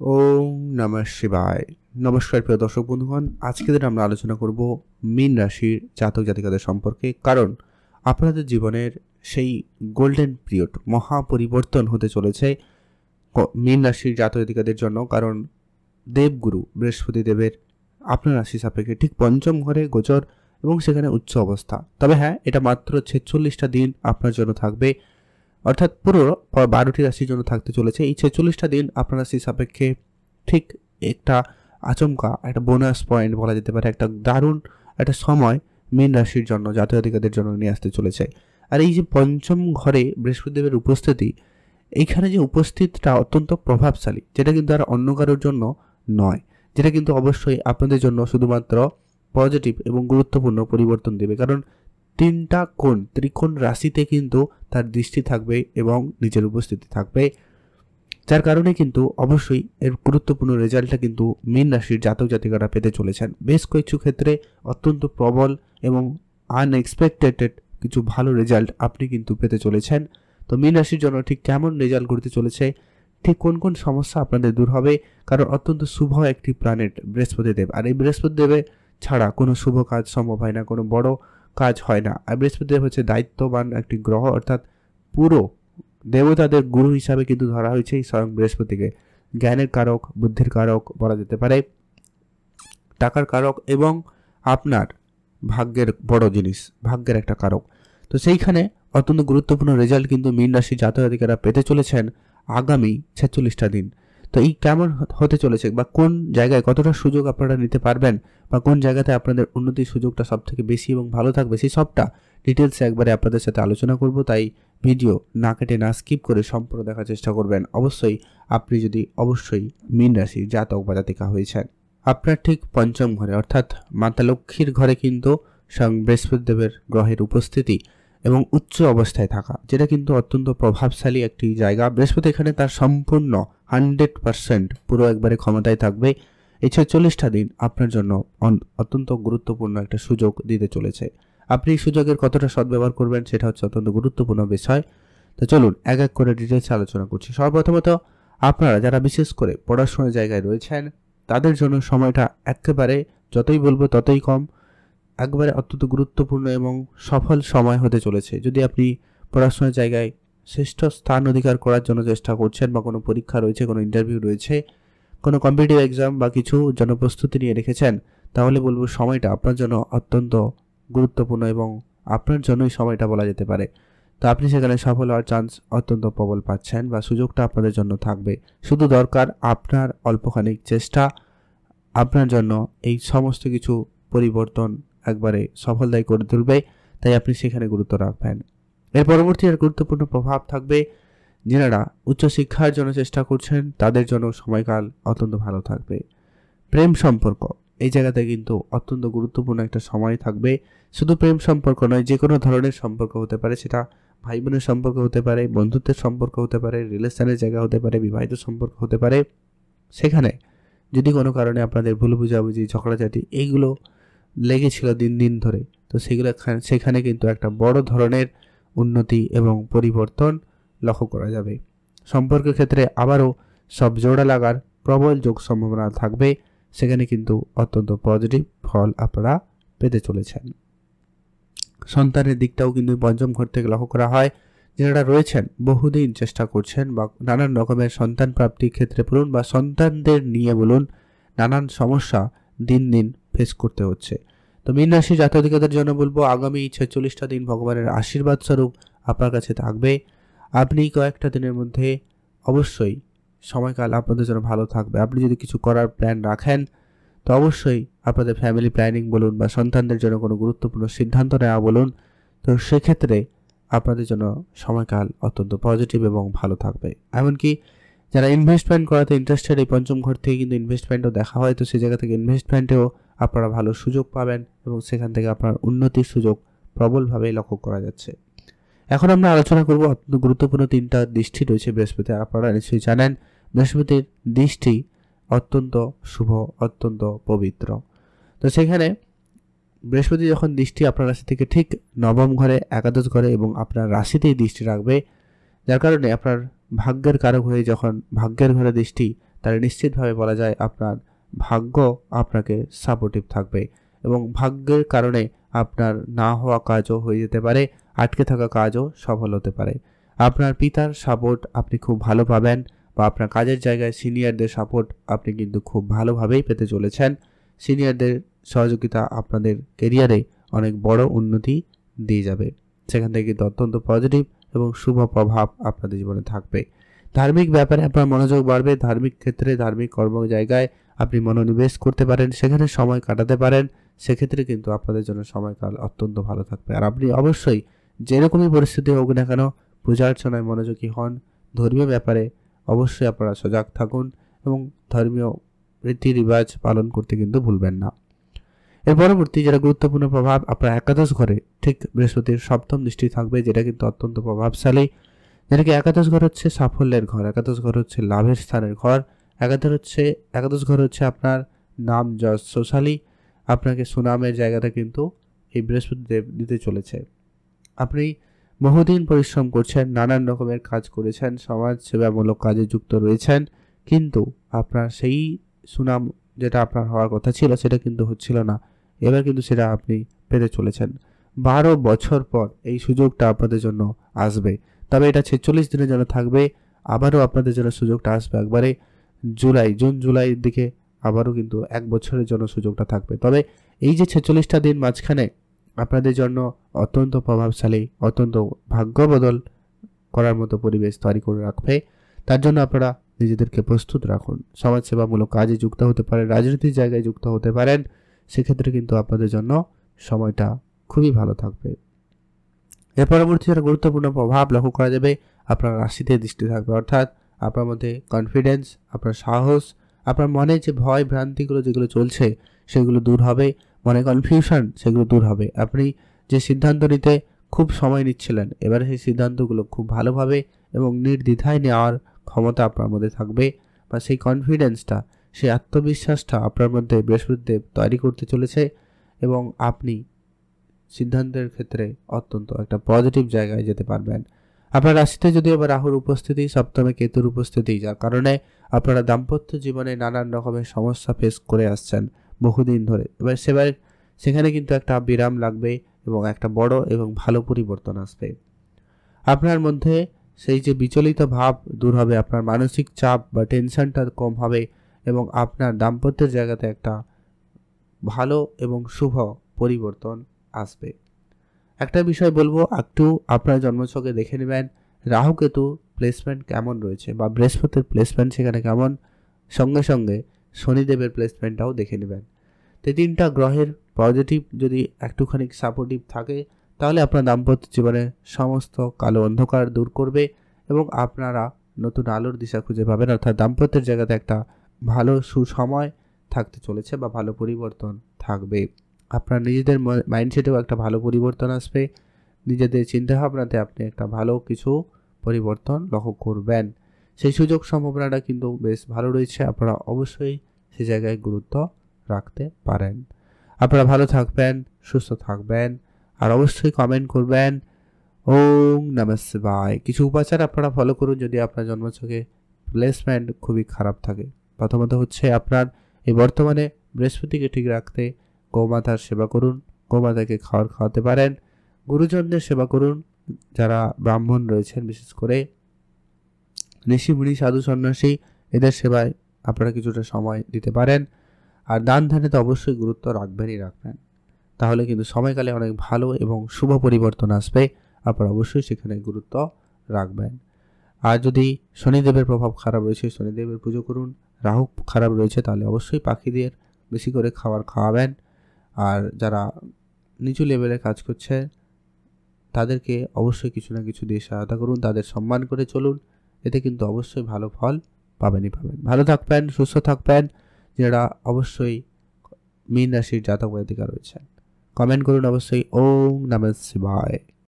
ওম নমঃ শিবায়। নমস্কার প্রিয় দর্শক বন্ধুগণ, আজকে দিন আমরা আলোচনা করব মীন রাশির জাতক জাতিকাদের সম্পর্কে। কারণ আপনাদের জীবনের সেই গোল্ডেন পিরিয়ড, মহা পরিবর্তন হতে চলেছে মীন রাশির জাতক জাতিকাদের জন্য। কারণ দেবগুরু বৃহস্পতি দেবের আপনার রাশি সাপেক্ষে ঠিক পঞ্চম ঘরে গোচর এবং সেখানে উচ্চ অবস্থা। তবে হ্যাঁ, এটা মাত্র 46টা দিন আপনার জন্য থাকবে, অর্থাৎ পুরো 12টি রাশির জন্য থাকতে চলেছে। এই 46টা দিন আপনার রাশি সাপেক্ষে ঠিক একটা আচমকা, একটা বোনাস পয়েন্ট বলা যেতে পারে, একটা দারুণ একটা সময় মীন রাশির জন্য, জাতক জাতিকাদের জন্য নিয়ে আসতে চলেছে। আর এই যে পঞ্চম ঘরে বৃহস্পতিদেবের উপস্থিতি, এইখানে যে উপস্থিতটা অত্যন্ত প্রভাবশালী, যেটা কিন্তু আর অন্য কারোর জন্য নয়, যেটা কিন্তু অবশ্যই আপনাদের জন্য শুধুমাত্র পজিটিভ এবং গুরুত্বপূর্ণ পরিবর্তন দেবে। কারণ তিনটা ত্রিকোণ রাশিতে কিন্তু তার দৃষ্টি থাকবে এবং নিজের উপস্থিতি থাকবে, যার কারণে কিন্তু অবশ্যই এর গুরুত্বপূর্ণ রেজাল্টটা কিন্তু মীন রাশির জাতক জাতিকারা পেতে চলেছেন। বেশ কিছু ক্ষেত্রে অত্যন্ত প্রবল এবং আনএক্সপেক্টেড কিছু ভালো রেজাল্ট আপনি কিন্তু পেতে চলেছেন। তো মীন রাশির জন্য ঠিক কেমন রেজাল্ট ঘটতে চলেছে, ঠিক কোন কোন সমস্যা আপনাদের দূর হবে, কারণ অত্যন্ত শুভ একটি প্ল্যানেট বৃহস্পতি দেব। আর এই বৃহস্পতি দেবে ছাড়া কোনো শুভ কাজ সম্ভব হয় না, কোনো বড় কাজ হয় না। আর বৃহস্পতি দেব হচ্ছে দায়িত্ববান একটি গ্রহ, অর্থাৎ পুরো দেবতাদের গুরু হিসাবে কিন্তু ধরা হয়েছে এই স্বয়ং বৃহস্পতিকে। জ্ঞানের কারক, বুদ্ধির কারক বলা যেতে পারে, টাকার কারক এবং আপনার ভাগ্যের বড় জিনিস, ভাগ্যের একটা কারক। তো সেইখানে অত্যন্ত গুরুত্বপূর্ণ রেজাল্ট কিন্তু মীন রাশি জাতক জাতিকারা পেতে চলেছেন আগামী 46টা দিন। তো এই কেমন হতে চলেছে, বা কোন জায়গায় কতটা সুযোগ আপনারা নিতে পারবেন, বা কোন জায়গাতে আপনাদের উন্নতির সুযোগটা সব থেকে বেশি এবং ভালো থাকবে, সেই সবটা ডিটেলসে একবারে আপনাদের সাথে আলোচনা করব। তাই ভিডিও না কেটে, না স্কিপ করে সম্পূর্ণ দেখার চেষ্টা করবেন। অবশ্যই আপনি যদি মীন রাশির জাতক বা জাতিকা হয়েছেন, আপনার ঠিক পঞ্চম ঘরে অর্থাৎ মাতা লক্ষ্মীর ঘরে কিন্তু স্বয়ং বৃহস্পতি দেবের গ্রহের উপস্থিতি এবং উচ্চ অবস্থায় থাকা, যেটা কিন্তু অত্যন্ত প্রভাবশালী একটি জায়গা। বৃহস্পতি এখানে তার সম্পূর্ণ 100% পুরো একবারে ক্ষমতায় থাকবে। এই 46টা দিন আপনার জন্য অত্যন্ত গুরুত্বপূর্ণ একটা সুযোগ দিতে চলেছে। আপনি এই সুযোগের কতটা সদ্ব্যবহার করবেন, সেটা হচ্ছে অত্যন্ত গুরুত্বপূর্ণ বিষয়। তো চলুন এক এক করে ডিটেলস আলোচনা করছি। সর্বপ্রথমত, আপনারা যারা বিশেষ করে পড়াশোনার জায়গায় রয়েছেন, তাদের জন্য সময়টা একেবারে, যতই বলবো ততই কম, একবারে অত্যন্ত গুরুত্বপূর্ণ এবং সফল সময় হতে চলেছে। যদি আপনি পড়াশোনার জায়গায় শ্রেষ্ঠ স্থান অধিকার করার জন্য চেষ্টা করছেন, বা কোনো পরীক্ষা রয়েছে, কোনো ইন্টারভিউ রয়েছে, কোনো কম্পিটিটিভ এক্সাম বা কিছু জন্য প্রস্তুতি নিয়ে রেখেছেন, তাহলে বলবো সময়টা আপনার জন্য অত্যন্ত গুরুত্বপূর্ণ এবং আপনার জন্যই সময়টা বলা যেতে পারে। তো আপনি সেখানে সফল হওয়ার চান্স অত্যন্ত প্রবল পাচ্ছেন, বা সুযোগটা আপনাদের জন্য থাকবে। শুধু দরকার আপনার অল্পখানিক চেষ্টা, আপনার জন্য এই সমস্ত কিছু পরিবর্তন একবারে সফলদায়ী করে তুলবে। তাই আপনি সেখানে গুরুত্ব রাখবেন। এর পরবর্তী আর গুরুত্বপূর্ণ প্রভাব থাকবে, যারা উচ্চশিক্ষার জন্য চেষ্টা করছেন, তাদের জন্য সময়কাল অত্যন্ত ভালো থাকবে। প্রেম সম্পর্ক, এই জায়গাতে কিন্তু অত্যন্ত গুরুত্বপূর্ণ একটা সময় থাকবে। শুধু প্রেম সম্পর্ক নয়, যে কোনো ধরনের সম্পর্ক হতে পারে, সেটা ভাই বোনের সম্পর্ক হতে পারে, বন্ধুত্বের সম্পর্ক হতে পারে, রিলেশনের জায়গা হতে পারে, বিবাহিত সম্পর্ক হতে পারে। সেখানে যদি কোনো কারণে আপনাদের ভুল বুঝাবুঝি, ঝগড়াঝাটি এইগুলো লেগেছিল দিন দিন ধরে, তো সেখানে কিন্তু একটা বড় ধরনের উন্নতি এবং পরিবর্তন লক্ষ্য করা যাবে। সম্পর্কের ক্ষেত্রে আবারও সব জোড়া লাগার প্রবল যোগ সম্ভাবনা থাকবে। সেখানে কিন্তু অত্যন্ত পজিটিভ ফল আপনারা পেতে চলেছেন। সন্তানের দিকটাও কিন্তু পঞ্চম ঘর থেকে লক্ষ্য করা হয়। যারা রয়েছেন বহুদিন চেষ্টা করছেন, বা নানান রকমের সন্তান প্রাপ্তির ক্ষেত্রে বলুন, বা সন্তানদের নিয়ে বলুন, নানান সমস্যা দিন দিন ফেস করতে হচ্ছে। তো মীন রাশি জাতক জাতিকাদের জন্য বলবো আগামী 46টা দিন ভগবানের আশীর্বাদ স্বরূপ আপনার কাছে থাকবে। আপনি কয়েকটা দিনের মধ্যে অবশ্যই সময়কাল আপনাদের জন্য ভালো থাকবে। আপনি যদি কিছু করার প্ল্যান রাখেন, তো অবশ্যই আপনাদের ফ্যামিলি প্ল্যানিং বলুন, বা সন্তানদের জন্য কোনো গুরুত্বপূর্ণ সিদ্ধান্ত নেওয়া বলুন, তো সেক্ষেত্রে আপনাদের জন্য সময়কাল অত্যন্ত পজিটিভ এবং ভালো থাকবে। এমনকি যারা ইনভেস্টমেন্ট করাতে ইন্টারেস্টেড, এই পঞ্চম ঘর থেকে কিন্তু ইনভেস্টমেন্টও দেখা হয়, তো সেই জায়গা থেকে ইনভেস্টমেন্টেও আপনারা ভালো সুযোগ পাবেন এবং সেখান থেকে আপনার উন্নতির সুযোগ প্রবলভাবে লক্ষ্য করা যাচ্ছে। এখন আমরা আলোচনা করব অত্যন্ত গুরুত্বপূর্ণ তিনটা দৃষ্টি রয়েছে বৃহস্পতি। আপনারা নিশ্চয়ই জানেন বৃহস্পতির দৃষ্টি অত্যন্ত শুভ, অত্যন্ত পবিত্র। তো সেখানে বৃহস্পতি যখন দৃষ্টি আপনার রাশি থেকে ঠিক নবম ঘরে, একাদশ ঘরে এবং আপনার রাশিতেই দৃষ্টি রাখবে, যার কারণে আপনার ভাগ্যের কারক হয়ে যখন ভাগ্যের ঘরে দৃষ্টি, তাহলে নিশ্চিতভাবে বলা যায় আপনার ভাগ্য আপনাকে সাপোর্টিভ থাকবে এবং ভাগ্যের কারণে আপনার না হওয়া কাজও হয়ে যেতে পারে, আটকে থাকা কাজও সফল হতে পারে। আপনার পিতার সাপোর্ট আপনি খুব ভালো পাবেন বা আপনার কাজের জায়গায় সিনিয়রদের সাপোর্ট আপনি কিন্তু খুব ভালোভাবেই পেতে চলেছেন। সিনিয়রদের সহযোগিতা আপনাদের কেরিয়ারে অনেক বড় উন্নতি দিয়ে যাবে, সেখান থেকে কিন্তু অত্যন্ত পজিটিভ এবং শুভ প্রভাব আপনাদের জীবনে থাকবে। ধার্মিক ব্যাপারে আপনার মনোযোগ বাড়বে, ধার্মিক ক্ষেত্রে ধার্মিক কর্ম জায়গায় আপনি মনোনিবেশ করতে পারেন, সেখানে সময় কাটাতে পারেন, সেক্ষেত্রে কিন্তু আপনাদের জন্য সময়কাল অত্যন্ত ভালো থাকবে। আর আপনি অবশ্যই যেরকমই পরিস্থিতি হোক না কেন পূজা অর্চনায় মনোযোগী হন, ধর্মীয় ব্যাপারে অবশ্যই আপনারা সজাগ থাকুন এবং ধর্মীয় রীতি রিবাজ পালন করতে কিন্তু ভুলবেন না। এর পরবর্তী যেটা গুরুত্বপূর্ণ প্রভাব, আপনার একাদশ ঘরে ঠিক বৃহস্পতির সপ্তম দৃষ্টি থাকবে, যেটা কিন্তু অত্যন্ত প্রভাবশালী। যেটাকে একাদশ ঘর হচ্ছে সাফল্যের ঘর, একাদশ ঘর হচ্ছে লাভের স্থানের ঘর, একাদশ ঘর হচ্ছে আপনার নাম যশস্বশালী, আপনাকে সুনামের জায়গাটা কিন্তু এই বৃহস্পতি দেব দিতে চলেছে। আপনি বহুদিন পরিশ্রম করছেন, নানান রকমের কাজ করেছেন, সমাজ সেবামূলক কাজে যুক্ত রয়েছেন, কিন্তু আপনার সেই সুনাম যেটা আপনার হওয়ার কথা ছিল সেটা কিন্তু হচ্ছিল না। এবার কিন্তু সেটা আপনি পেতে চলেছেন। 12 বছর পর এই সুযোগটা আপনাদের জন্য আসবে, তবে এটা 46 দিনের জন্য থাকবে। আবারও আপনাদের জন্য সুযোগটা আসবে একবারে জুন জুলাইয়ের দিকে, আবারও কিন্তু 1 বছরের জন্য সুযোগটা থাকবে। তবে এই যে 46টা দিন মাঝখানে আপনাদের জন্য অত্যন্ত প্রভাবশালী, অত্যন্ত ভাগ্য বদল করার মতো পরিবেশ তৈরি করে রাখবে। তার জন্য আপনারা নিজেদেরকে প্রস্তুত রাখুন। সমাজসেবামূলক কাজে যুক্ত হতে পারেন, রাজনীতির জায়গায় যুক্ত হতে পারেন, সেক্ষেত্রে কিন্তু আপনাদের জন্য সময়টা খুবই ভালো থাকবে। এর পরবর্তী একটা গুরুত্বপূর্ণ প্রভাব লক্ষ্য করা যাবে, আপনার রাশিতে দৃষ্টি থাকবে, অর্থাৎ আপনার মধ্যে কনফিডেন্স, আপনার সাহস, আপনার মনে যে ভয় ভ্রান্তিগুলো যেগুলো চলছে সেগুলো দূর হবে, মনে কনফিউশন সেগুলো দূর হবে। আপনি যে সিদ্ধান্ত নিতে খুব সময় নিচ্ছিলেন, এবারে সেই সিদ্ধান্তগুলো খুব ভালোভাবে এবং নির্দ্বিধায় নেওয়ার ক্ষমতা আপনার মধ্যে থাকবে, বা সেই কনফিডেন্সটা, সেই আত্মবিশ্বাসটা আপনার মধ্যে বৃহস্পতিদেব তৈরি করতে চলেছে এবং আপনি সিদ্ধান্তের ক্ষেত্রে অত্যন্ত একটা পজিটিভ জায়গায় যেতে পারবেন। আপনার রাশিতে যদিও বা রাহুর উপস্থিতি, সপ্তমে কেতুর উপস্থিতি, যার কারণে আপনারা দাম্পত্য জীবনে নানান রকমের সমস্যা ফেস করে আসছেন বহুদিন ধরে, এবার সেখানে কিন্তু একটা বিরাম লাগবে এবং একটা বড় এবং ভালো পরিবর্তন আসবে। আপনার মধ্যে সেই যে বিচলিত ভাব দূর হবে, আপনার মানসিক চাপ বা টেনশনটা কম হবে এবং আপনার দাম্পত্যের জায়গাতে একটা ভালো এবং শুভ পরিবর্তন আসবে। একটা বিষয় বলবো, একটু আপনার জন্মছকে দেখে নেবেন রাহু কেতু প্লেসমেন্ট কেমন রয়েছে বা বৃহস্পতির প্লেসমেন্ট সেখানে কেমন, সঙ্গে সঙ্গে শনিদেবের প্লেসমেন্টটাও দেখে নেবেন। তো তিনটা গ্রহের পজিটিভ যদি একটুখানি সাপোর্টিভ থাকে, তাহলে আপনার দাম্পত্য জীবনে সমস্ত কালো অন্ধকার দূর করবে এবং আপনারা নতুন আলোর দিশা খুঁজে পাবেন, অর্থাৎ দাম্পত্যের জায়গাতে একটা ভালো সুসময় থাকতে চলেছে বা ভালো পরিবর্তন থাকবে। আপনার নিজেদের মাইন্ডসেটেও একটা ভালো পরিবর্তন আসবে, নিজেদের চিন্তাভাবনাতে আপনি একটা ভালো কিছু পরিবর্তন লক্ষ্য করবেন। সেই সুযোগ সম্ভাবনাটা কিন্তু বেশ ভালো রয়েছে, আপনারা অবশ্যই সেই জায়গায় গুরুত্ব রাখতে পারেন। আপনারা ভালো থাকবেন, সুস্থ থাকবেন, আর অবশ্যই কমেন্ট করবেন ওম নমঃ শিবায়। কিছু উপাচার আপনারা ফলো করুন যদি আপনার জন্মছকে প্লেসমেন্ট খুবই খারাপ থাকে। প্রথমত হচ্ছে আপনার এই বর্তমানে বৃহস্পতিকে ঠিক রাখতে গোমাতার সেবা করুন, গোমাতাকে খাওয়াতে পারেন, গুরুজনদের সেবা করুন, যারা ব্রাহ্মণ রয়েছেন বিশেষ করে ঋষি মুনি সাধু সন্ন্যাসী, এদের সেবায় আপনারা কিছুটা সময় দিতে পারেন। আর দান ধ্যানে তো অবশ্যই গুরুত্ব রাখবেন, তাহলে কিন্তু সময়কালে অনেক ভালো এবং শুভ পরিবর্তন আসবে, আপনারা অবশ্যই সেখানে গুরুত্ব রাখবেন। আর যদি শনিদেবের প্রভাব খারাপ রয়েছে, শনিদেবের পুজো করুন। রাহু খারাপ রয়েছে, তাহলে অবশ্যই পাখিদের বেশি করে খাওয়াবেন। আর যারা নিচু লেভেলে কাজ করছে তাদেরকে অবশ্যই কিছু না কিছু দিয়ে সহায়তা করুন, তাদের সম্মান করে চলুন, এতে কিন্তু অবশ্যই ভালো ফল পাবেন। ভালো থাকবেন, সুস্থ থাকবেন। যারা অবশ্যই মীন রাশির জাতক জাতিকা রয়েছেন, কমেন্ট করুন অবশ্যই ওম নমঃ শিবায়।